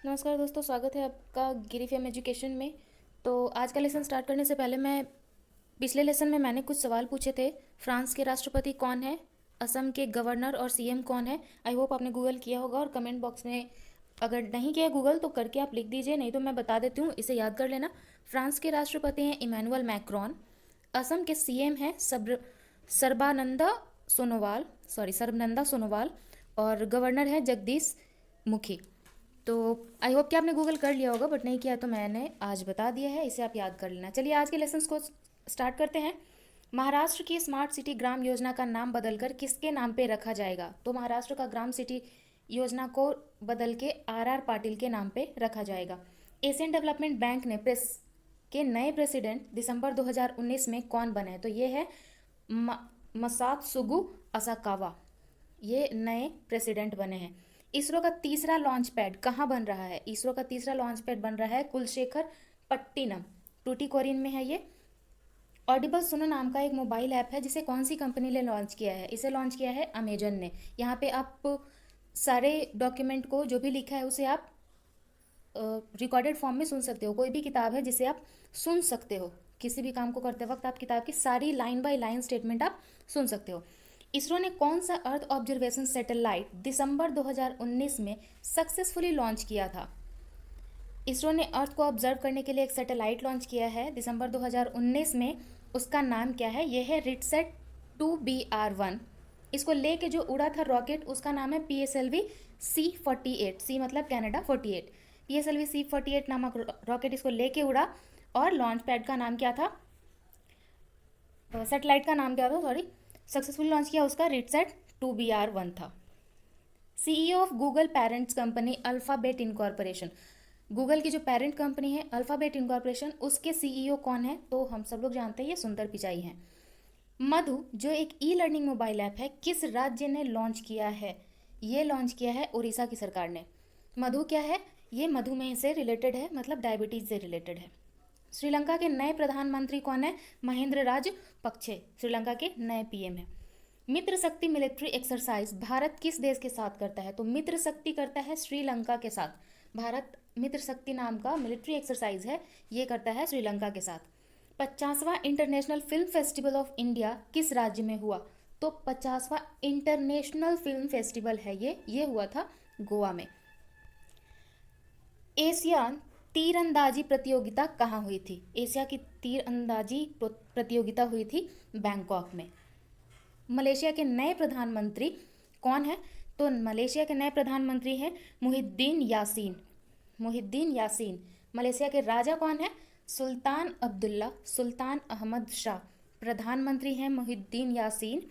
नमस्कार दोस्तों, स्वागत है आपका गिरीफेम एजुकेशन में। तो आज का लेसन स्टार्ट करने से पहले मैं पिछले लेसन में मैंने कुछ सवाल पूछे थे। फ्रांस के राष्ट्रपति कौन है, असम के गवर्नर और सीएम कौन है। आई होप आपने गूगल किया होगा और कमेंट बॉक्स में अगर नहीं किया गूगल तो करके आप लिख दीजिए, नहीं तो मैं बता देती हूँ, इसे याद कर लेना। फ्रांस के राष्ट्रपति हैं इमैनुअल मैक्रोन। असम के सीएम हैं सर्बानंदा सर्बानंदा सोनोवाल। और गवर्नर है जगदीश मुखी। तो आई होप कि आपने गूगल कर लिया होगा, बट नहीं किया तो मैंने आज बता दिया है, इसे आप याद कर लेना। चलिए आज के लेसन को स्टार्ट करते हैं। महाराष्ट्र की स्मार्ट सिटी ग्राम योजना का नाम बदलकर किसके नाम पे रखा जाएगा? तो महाराष्ट्र का ग्राम सिटी योजना को बदल के आर पाटिल के नाम पे रखा जाएगा। एशियन डेवलपमेंट बैंक ने प्रेस के नए प्रेसिडेंट दिसंबर 2019 में कौन बने हैं? तो ये है मसात्सुगु असाकावा, ये नए प्रेसिडेंट बने हैं। इसरो का तीसरा लॉन्च पैड कहाँ बन रहा है? इसरो का तीसरा लॉन्च पैड बन रहा है कुलशेखर पट्टिनम, टूटीकोरिन में है ये। ऑडिबल सुनो नाम का एक मोबाइल ऐप है, जिसे कौन सी कंपनी ने लॉन्च किया है? इसे लॉन्च किया है अमेजन ने। यहाँ पे आप सारे डॉक्यूमेंट को जो भी लिखा है उसे आप रिकॉर्डेड फॉर्म में सुन सकते हो। कोई भी किताब है जिसे आप सुन सकते हो, किसी भी काम को करते वक्त आप किताब की सारी लाइन बाय लाइन स्टेटमेंट आप सुन सकते हो। इसरो ने कौन सा अर्थ ऑब्जर्वेशन सैटेलाइट दिसंबर 2019 में सक्सेसफुली लॉन्च किया था? इसरो ने अर्थ को ऑब्जर्व करने के लिए एक सैटेलाइट लॉन्च किया है दिसंबर 2019 में। उसका नाम क्या है? यह है रिटसेट 2BR1। इसको लेके जो उड़ा था रॉकेट, उसका नाम है PSLV C48। सी मतलब कनाडा 48। PSLV C48 नामक रॉकेट इसको लेके उड़ा। और लॉन्च पैड का नाम क्या था, सैटेलाइट का नाम क्या था, सॉरी, सक्सेसफुली लॉन्च किया उसका रिटसेट 2BR1 था। CEO of Google parents company alphabet incorporation, Google की जो पेरेंट कंपनी है अल्फाबेट इनकॉर्पोरेशन, उसके CEO कौन है? तो हम सब लोग जानते हैं, ये सुंदर पिचाई हैं। मधु जो एक ई लर्निंग मोबाइल ऐप है, किस राज्य ने लॉन्च किया है? ये लॉन्च किया है उड़ीसा की सरकार ने। मधु क्या है? ये मधुमेह से रिलेटेड है, मतलब डायबिटीज से रिलेटेड है। श्रीलंका के नए प्रधानमंत्री कौन है? महेंद्र राजपक्षे श्रीलंका के नए PM है। मित्र शक्ति मिलिट्री एक्सरसाइज भारत किस देश के साथ करता है? तो मित्र शक्ति करता है श्रीलंका के साथ। भारत मित्र शक्ति नाम का मिलिट्री एक्सरसाइज है, ये करता है श्रीलंका के साथ। 50वां international film festival of India किस राज्य में हुआ? तो 50वां इंटरनेशनल फिल्म फेस्टिवल है ये हुआ था गोवा में। एशियान तीरंदाजी प्रतियोगिता कहाँ हुई थी? एशिया की तीरंदाजी प्रतियोगिता हुई थी बैंकॉक में। मलेशिया के नए प्रधानमंत्री कौन है? तो मलेशिया के नए प्रधानमंत्री हैं मुहिद्दीन यासीन। मुहिद्दीन यासीन। मलेशिया के राजा कौन है? सुल्तान अहमद शाह। प्रधानमंत्री हैं मुहिद्दीन यासीन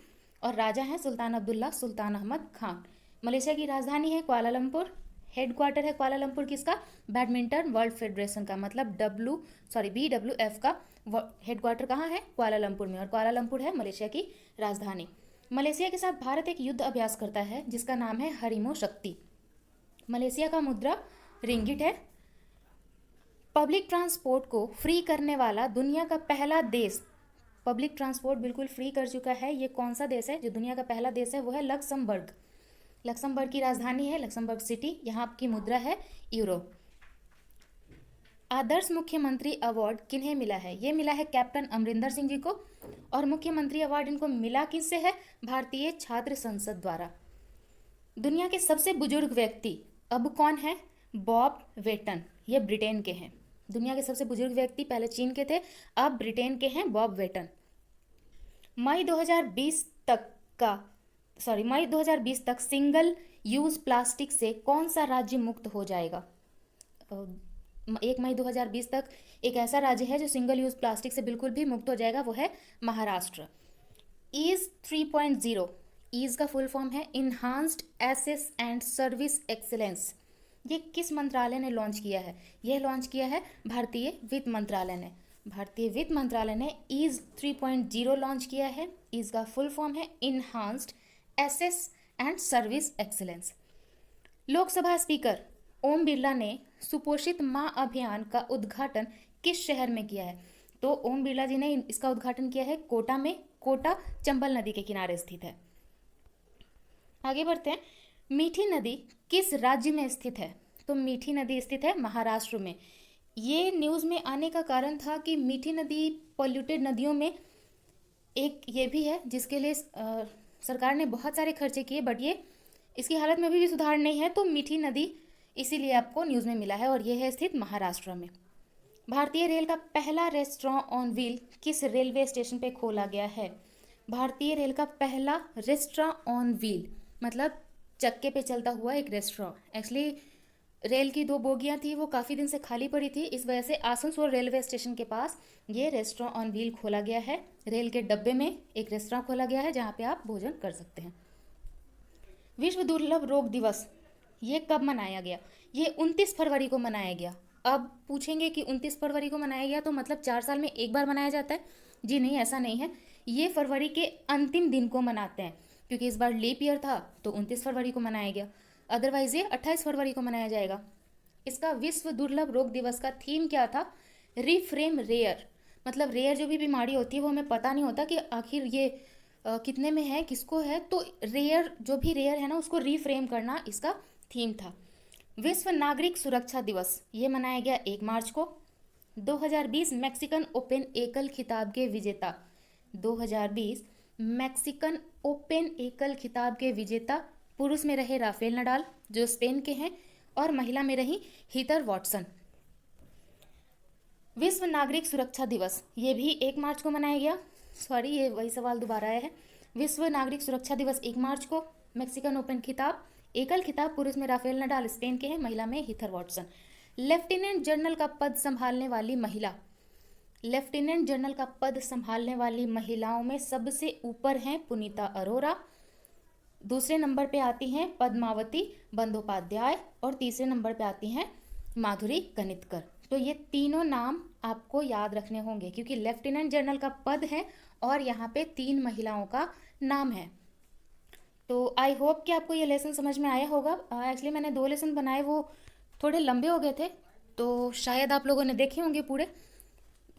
और राजा हैं सुल्तान अब्दुल्ला सुल्तान अहमद खान। मलेशिया की राजधानी है कुआलालंपुर। हेडक्वार्टर है कुआलालंपुर किसका? बैडमिंटन वर्ल्ड फेडरेशन का, मतलब BWF का हेडक्वार्टर कहाँ है? कुआलालंपुर में, और कुआलालंपुर है मलेशिया की राजधानी। मलेशिया के साथ भारत एक युद्ध अभ्यास करता है जिसका नाम है हरिमो शक्ति। मलेशिया का मुद्रा रिंगिट है। पब्लिक ट्रांसपोर्ट को फ्री करने वाला दुनिया का पहला देश, पब्लिक ट्रांसपोर्ट बिल्कुल फ्री कर चुका है, ये कौन सा देश है? जो दुनिया का पहला देश है वो है लक्समबर्ग। लक्समबर्ग की राजधानी है लक्समबर्ग सिटी, यहाँ की मुद्रा है यूरो। आदर्श मुख्यमंत्री अवार्ड किन्हें मिला है? ये मिला है कैप्टन अमरिंदर सिंह जी को। और मुख्यमंत्री अवार्ड इनको मिला किससे है? भारतीय छात्र संसद द्वारा। दुनिया के सबसे बुजुर्ग व्यक्ति अब कौन है? बॉब वेटन, ये ब्रिटेन के हैं। दुनिया के सबसे बुजुर्ग व्यक्ति पहले चीन के थे, अब ब्रिटेन के हैं बॉब वेटन। मई 2020 तक सिंगल यूज प्लास्टिक से कौन सा राज्य मुक्त हो जाएगा? 1 मई 2020 तक एक ऐसा राज्य है जो सिंगल यूज प्लास्टिक से बिल्कुल भी मुक्त हो जाएगा, वो है महाराष्ट्र। ईज 3.0, ईज का फुल फॉर्म है enhanced access and service excellence. ये किस मंत्रालय ने लॉन्च किया है? यह लॉन्च किया है भारतीय वित्त मंत्रालय ने। भारतीय वित्त मंत्रालय ने ईज 3.0 लॉन्च किया है। ईज का फुल फॉर्म है enhanced access and service excellence. Lok Sabha speaker Om Birla ने सुपोषित माँ अभियान का उद्घाटन किस शहर में किया है? तो ओम बिरला जी ने इसका उद्घाटन किया है कोटा में। कोटा चंबल नदी के किनारे स्थित है। आगे बढ़ते हैं। मीठी नदी किस राज्य में स्थित है? तो मीठी नदी स्थित है महाराष्ट्र में। ये न्यूज़ में आने का कारण था कि मीठी नदी पॉल्यूटेड नदियों में एक ये भी है जिसके लिए सरकार ने बहुत सारे खर्चे किए, बट ये इसकी हालत में भी सुधार नहीं है, तो मीठी नदी इसीलिए आपको न्यूज़ में मिला है और ये है स्थित महाराष्ट्र में। भारतीय रेल का पहला रेस्टोरेंट ऑन व्हील किस रेलवे स्टेशन पे खोला गया है? भारतीय रेल का पहला रेस्टोरेंट ऑन व्हील मतलब चक्के पे चलता हुआ एक रेस्टोरेंट। एक्चुअली रेल की 2 बोगियां थी, वो काफ़ी दिन से खाली पड़ी थी, इस वजह से आसनसोल रेलवे स्टेशन के पास ये रेस्टोरेंट ऑन व्हील खोला गया है। रेल के डब्बे में एक रेस्टोरेंट खोला गया है जहाँ पे आप भोजन कर सकते हैं। विश्व दुर्लभ रोग दिवस ये कब मनाया गया? ये 29 फरवरी को मनाया गया। अब पूछेंगे कि 29 फरवरी को मनाया गया तो मतलब 4 साल में एक बार मनाया जाता है? जी नहीं, ऐसा नहीं है। ये फरवरी के अंतिम दिन को मनाते हैं, क्योंकि इस बार लीप ईयर था तो 29 फरवरी को मनाया गया। अदरवाइज ये 28 फरवरी को मनाया जाएगा। इसका विश्व दुर्लभ रोग दिवस का थीम क्या था? रिफ्रेम रेयर, मतलब रेयर जो भी बीमारी होती है वो हमें पता नहीं होता कि आखिर ये कितने में है, किसको है, तो रेयर जो भी रेयर है ना उसको रिफ्रेम करना इसका थीम था। विश्व नागरिक सुरक्षा दिवस ये मनाया गया 1 मार्च को। 2020 मैक्सिकन ओपन एकल खिताब के विजेता 2020 मैक्सिकन ओपन एकल खिताब के विजेता पुरुष में रहे राफेल नडाल जो स्पेन के हैं, और महिला में रही हीथर वॉटसन। विश्व नागरिक सुरक्षा दिवस ये भी 1 मार्च को मनाया गया। सॉरी, ये वही सवाल दोबारा आया है। विश्व नागरिक सुरक्षा दिवस 1 मार्च को। मैक्सिकन ओपन खिताब एकल खिताब पुरुष में राफेल नडाल स्पेन के हैं, महिला में हीथर वॉटसन। लेफ्टिनेंट जनरल का पद संभालने वाली महिला, लेफ्टिनेंट जनरल का पद संभालने वाली महिलाओं में सबसे ऊपर हैं पुनीता अरोरा, दूसरे नंबर पे आती हैं पद्मावती बंदोपाध्याय और तीसरे नंबर पे आती हैं माधुरी कनितकर। तो ये तीनों नाम आपको याद रखने होंगे क्योंकि लेफ्टिनेंट जनरल का पद है और यहाँ पे 3 महिलाओं का नाम है। तो आई होप कि आपको ये लेसन समझ में आया होगा। एक्चुअली मैंने 2 लेसन बनाए, वो थोड़े लंबे हो गए थे, तो शायद आप लोगों ने देखे होंगे पूरे।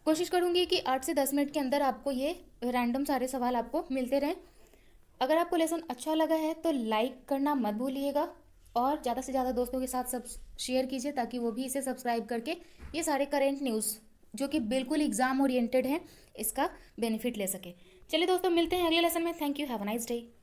कोशिश करूँगी कि 8 से 10 मिनट के अंदर आपको ये रैंडम सारे सवाल आपको मिलते रहें। अगर आपको लेसन अच्छा लगा है तो लाइक करना मत भूलिएगा और ज़्यादा से ज़्यादा दोस्तों के साथ सब शेयर कीजिए ताकि वो भी इसे सब्सक्राइब करके ये सारे करेंट न्यूज़ जो कि बिल्कुल एग्जाम ओरिएंटेड हैं इसका बेनिफिट ले सके। चलिए दोस्तों, मिलते हैं अगले लेसन में। Thank you, have a nice day.